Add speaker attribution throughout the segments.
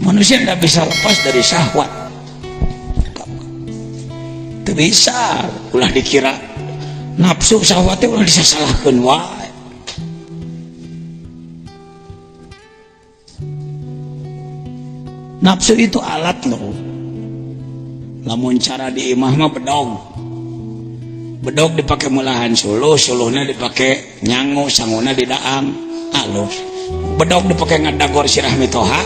Speaker 1: manusia tidak bisa lepas dari syahwat. Tidak bisa ulah dikira nafsu syahwatnya ulah disasalahkan wae. Nafsu itu alat loh. Lamun cara di imah mah bedog dipakai mulahan suluhnya dipakai nyangu, sanguna di daam alus. Bedog dipakai ngadagor sirah mitoha.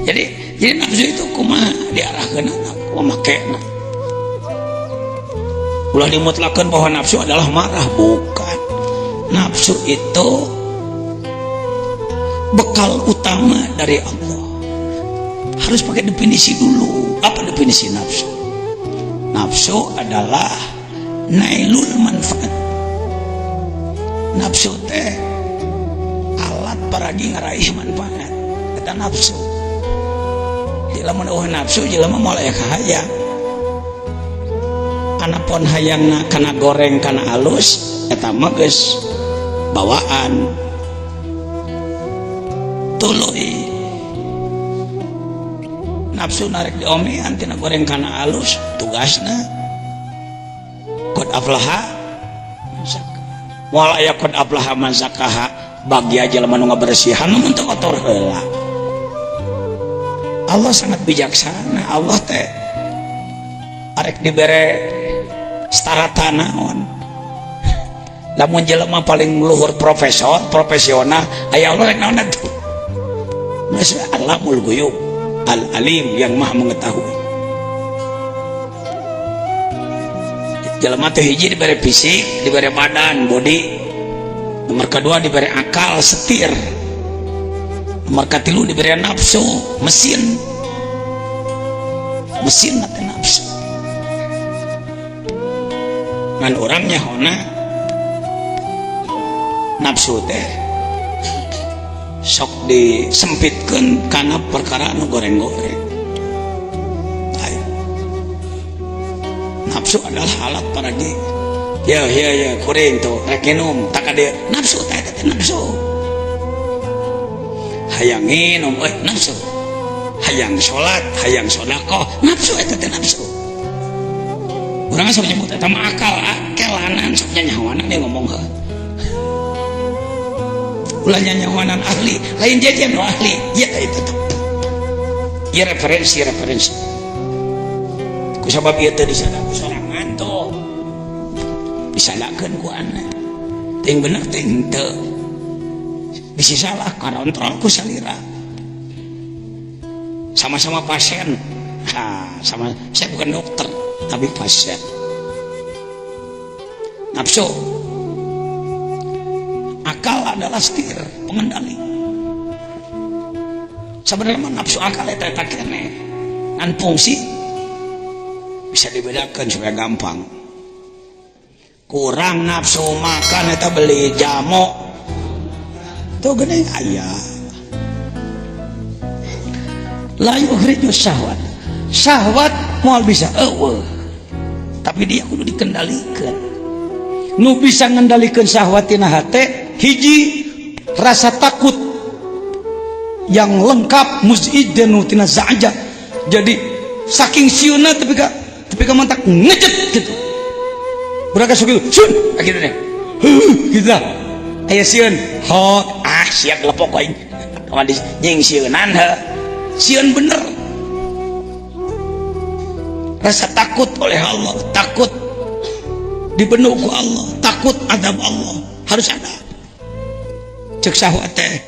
Speaker 1: jadi nafsu itu kumaha diarahkeun kumaha makena. Ulah dimutlakeun bahwa nafsu adalah marah, bukan. Nafsu itu bekal utama dari Allah. Harus pakai definisi dulu. Apa definisi nafsu? Nafsu adalah nailul manfaat. Nafsu teh alat paragi ngaraih manfaat. Eta nafsu. Lamun eueuh nafsu jelema mulai hayang. Anapun hayangna kana goreng kana alus, eta mah geus bawaan. Tuluy nafsu narik diomean tina goreng kana alus, tugasna qad aflaha moal aya qad aflaha man zakaha bagi aja lemah nu ngabersihan mun teu kotor heula. Allah sangat bijaksana. Allah teh arek dibere starata naon, lamun jelema paling luhur profesional aya Allah rek naon atuh. Masya Allahul Ghuyub, Al-Alim yang maha mengetahui. Jelema teh hiji diberi fisik, diberi badan, body. Nomor kedua diberi akal, setir. Nomor katilu diberi nafsu, mesin nanti nafsu. Ngan orang nyahona nafsu teh sok disempitkan karena perkara anu goreng-goreng. Nafsu adalah alat paragi. Ya kuring tuh rek minum tak ada nafsu teh nafsu. Hayang minum nafsu. Hayang sholat, hayang sedekah, nafsu eta teh nafsu. Urang sok nyebut eta mah akal, akelanan sok nyanyahoana dia ngomong heuh. Ulah nyanyahoanan ahli, lain jajan nu ahli. Ya itu tuh. Ya referensi. Ku sabab ieu teh disana ku sorangan tuh. Disalahkeun ku anak. Ting bener ting teu. Bisi salah karontrol ku salira. Sama-sama pasien. Sama saya bukan dokter tapi pasien. Nafsu, akal adalah setir pengendali. Sebenarnya nafsu akal itu tak kene, dan fungsi bisa dibedakan supaya gampang. Kurang nafsu makan itu beli jamu, tuh gede ayah. Layu hridus syahwat mau bisa tapi dia kudu dikendalikan. Nu bisa ngendalikan syahwat tina hate hiji rasa takut yang lengkap muziddan tina za'ja. Jadi saking sieuna tapi ka mantak ngejet gitu. Beraka sok gitu sun gitu deh. Gitu lah. Aya sieun hot siap lepok aing. Kawan di jeung sieunan heuh. Sieun bener. Rasa takut oleh Allah, takut dibenuh ku Allah, takut adab Allah harus ada. Cek syahwat teh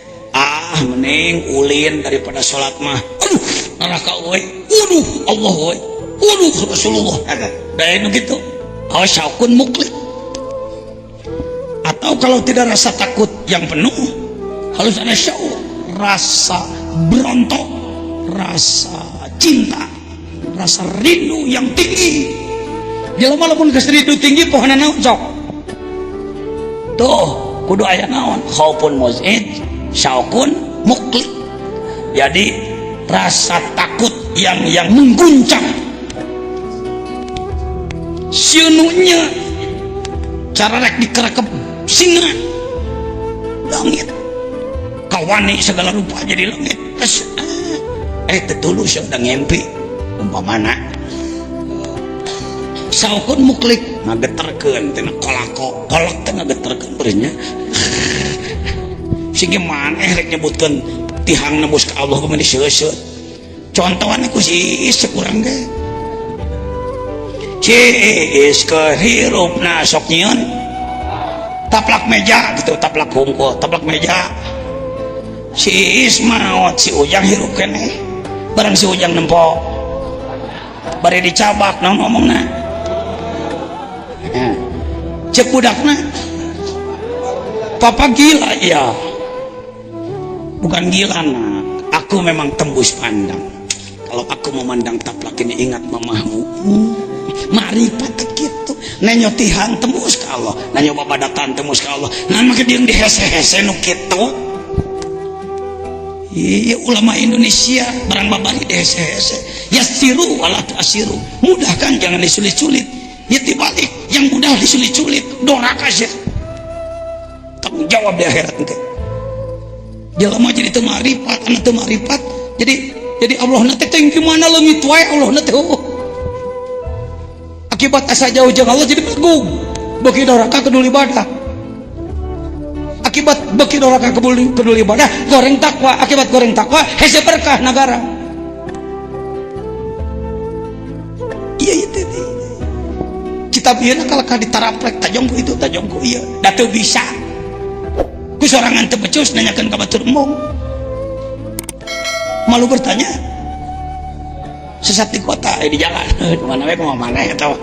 Speaker 1: mending ulin daripada sholat mah. Aduh neraka euy, Allah euy, Rasulullah ada. Da nu kitu. Syaukun muklik. Atau kalau tidak rasa takut yang penuh, harus ada syauk, rasa berontok, rasa cinta, rasa rindu yang tinggi. Jelema lamun geus rindu tinggi pohonna naon sok? Tuh, kudu aya naon? Khaufun muzid, syaukun muklik. Jadi rasa takut yang mengguncang. Sienunya cara rek dikerekep singa langit. sawani segala rupa jadi langit terus tetulus yang udah ngempi umpamana saukun muklik ngageterkeun tina kolak teh ngageterkeun beurnya sing maneh rek nyebutkeun tihang nembus ka Allah kumaha diseuseut contohan ku si sekurang ge cis kehirupna sok nyieun taplak meja gitu taplak hungkul taplak meja si maot si Ujang hirup keneh barang si Ujang nempok bari dicabak naon ngomongna cek budakna papa gila ya bukan gila nak aku memang tembus pandang kalau aku memandang taplak ini ingat mamahmu marifat gitu nanyo tihang tembus ke Allah nanyo babadatan tembus ke Allah nama ke dieu dihese-hese nu kitu iya ulama Indonesia barang babari dihese-hese yassiru wala tu'asiru mudahkan jangan disulit-sulit ya dibalik yang mudah disulit-sulit doraka sih tanggung jawab di akhirat engke jelema jadi teu marifat anu teu marifat jadi Allah nanti teh gimana leungit wae Allah nanti akibat asa jauh jeung Allah jadi begung beuki doraka kedul ibadah akibat beuki doraka kedul ibadah goreng takwa akibat goreng takwa hese berkah negara iya itu kitab ieu kalau ditaraplek tajongku itu tajongku ieu da teu bisa ku sorangan teu becus nanyakeun ka batur embong malu bertanya sesat di kota di jalan mana we kumaha maneh eta